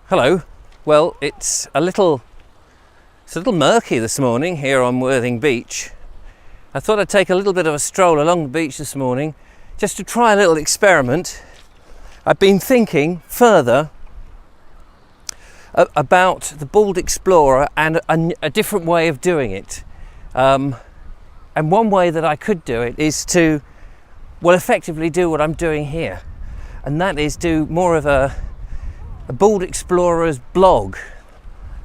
Hello. Well, it's a little murky this morning here on Worthing Beach. I thought I'd take a little bit of a stroll along the beach this morning just to try a little experiment. I've been thinking further about the Bald Explorer and a different way of doing it. And one way that I could do it is to, well, effectively do what I'm doing here. And that is do more of a Bald Explorer's blog,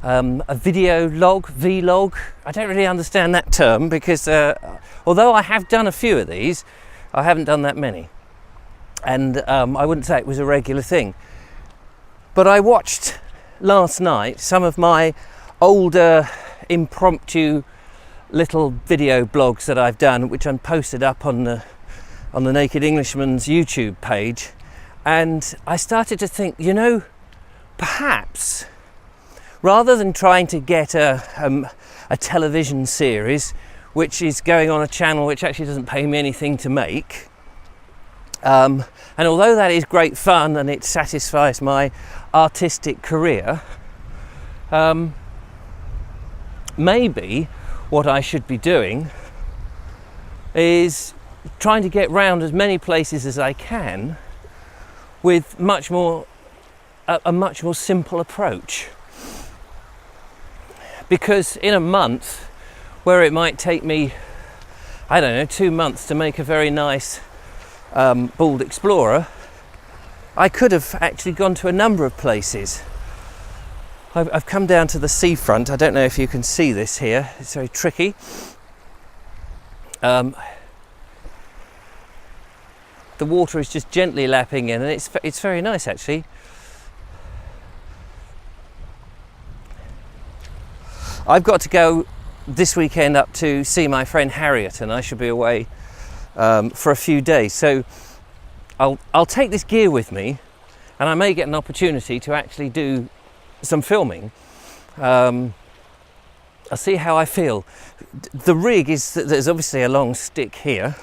a video log, vlog. I don't really understand that term because although I have done a few of these, I haven't done that many. And I wouldn't say it was a regular thing. But I watched last night some of my older impromptu little video blogs that I've done, which I posted up on the Naked Englishman's YouTube page. And I started to think, perhaps rather than trying to get a television series which is going on a channel which actually doesn't pay me anything to make, and although that is great fun and it satisfies my artistic career, maybe what I should be doing is trying to get round as many places as I can with a much more simple approach. Because in a month, where it might take me, 2 months to make a very nice Bald Explorer, I could have actually gone to a number of places. I've come down to the seafront. I don't know if you can see this here. It's very tricky. The water is just gently lapping in, and it's very nice actually. I've got to go this weekend up to see my friend Harriet, and I should be away for a few days. So I'll take this gear with me, and I may get an opportunity to actually do some filming. I'll see how I feel. The rig is that there's obviously a long stick here,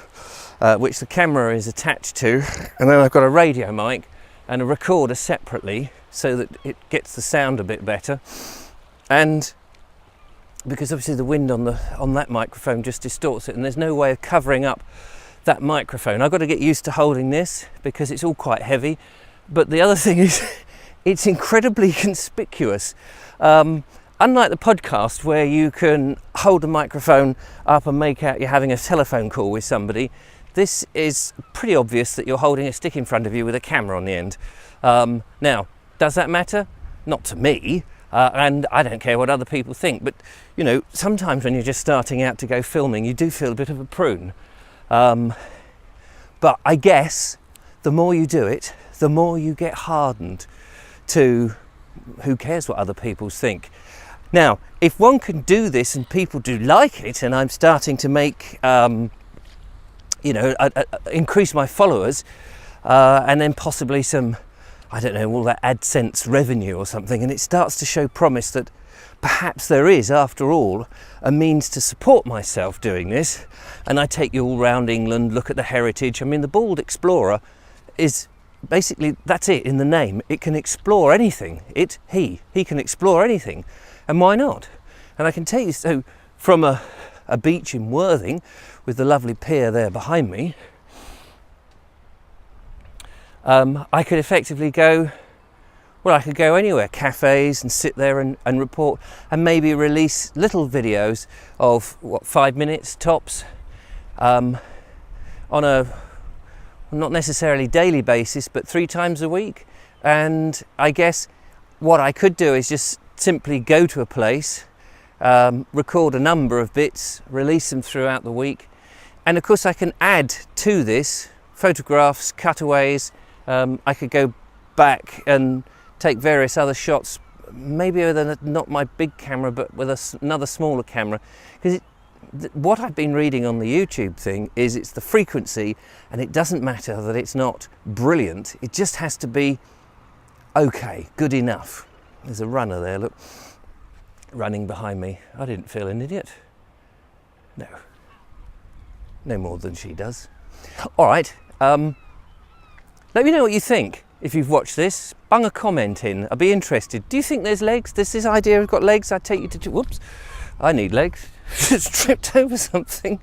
which the camera is attached to, and then I've got a radio mic and a recorder separately so that it gets the sound a bit better. And because obviously the wind on that microphone just distorts it, and there's no way of covering up that microphone. I've got to get used to holding this because it's all quite heavy. But the other thing is it's incredibly conspicuous. Unlike the podcast where you can hold the microphone up and make out you're having a telephone call with somebody, this is pretty obvious that you're holding a stick in front of you with a camera on the end. Now, does that matter? Not to me. And I don't care what other people think, but sometimes when you're just starting out to go filming, you do feel a bit of a prune. But I guess the more you do it, the more you get hardened to who cares what other people think. Now, if one can do this and people do like it, and I'm starting to make, increase my followers, and then possibly some, all that AdSense revenue or something, and it starts to show promise that perhaps there is, after all, a means to support myself doing this, and I take you all round England, look at the heritage. The Bald Explorer is basically, that's it in the name. It can explore anything. He can explore anything, and why not? And I can tell you, so from a beach in Worthing, with the lovely pier there behind me, I could effectively I could go anywhere, cafes, and sit there and report, and maybe release little videos of 5 minutes tops, on a not necessarily daily basis, but 3 times a week. And I guess what I could do is just simply go to a place, record a number of bits, release them throughout the week, and of course I can add to this photographs, cutaways. I could go back and take various other shots, maybe with not my big camera, but with another smaller camera. Because what I've been reading on the YouTube thing is it's the frequency, and it doesn't matter that it's not brilliant. It just has to be okay, good enough. There's a runner there, look, running behind me. I didn't feel an idiot. No more than she does. All right. Let me know what you think. if you've watched this, bung a comment in. I'd be interested. Do you think there's legs? Does this idea have got legs? I'd take you to... Whoops. I need legs. Just tripped over something.